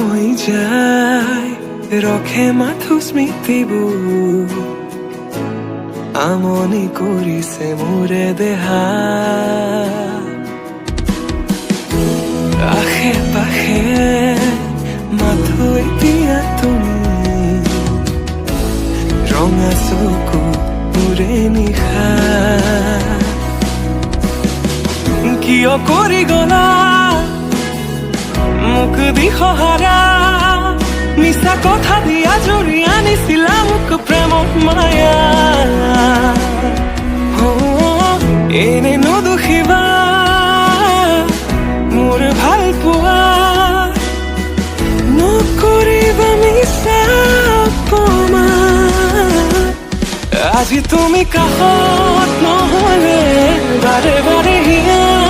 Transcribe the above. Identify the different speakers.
Speaker 1: সময় যায় ৰখে মাথো স্মৃতিবোৰ আমনি কৰিছে মোৰে দেহা আশে পাশে মাথো এতিয়া তুমি ৰঙা চকু মোৰে নিশা কিয় কৰি গলা মোক দিশহাৰা মিছা কথা দিয়া জুৰি আনিছিলা মোক প্ৰেমত মায়া এনে নদুখিবা মোৰ ভাল পোৱা নকৰিবা মিছা অপমান আজি তুমি কাষত নহলে বাৰে বাৰে হিয়া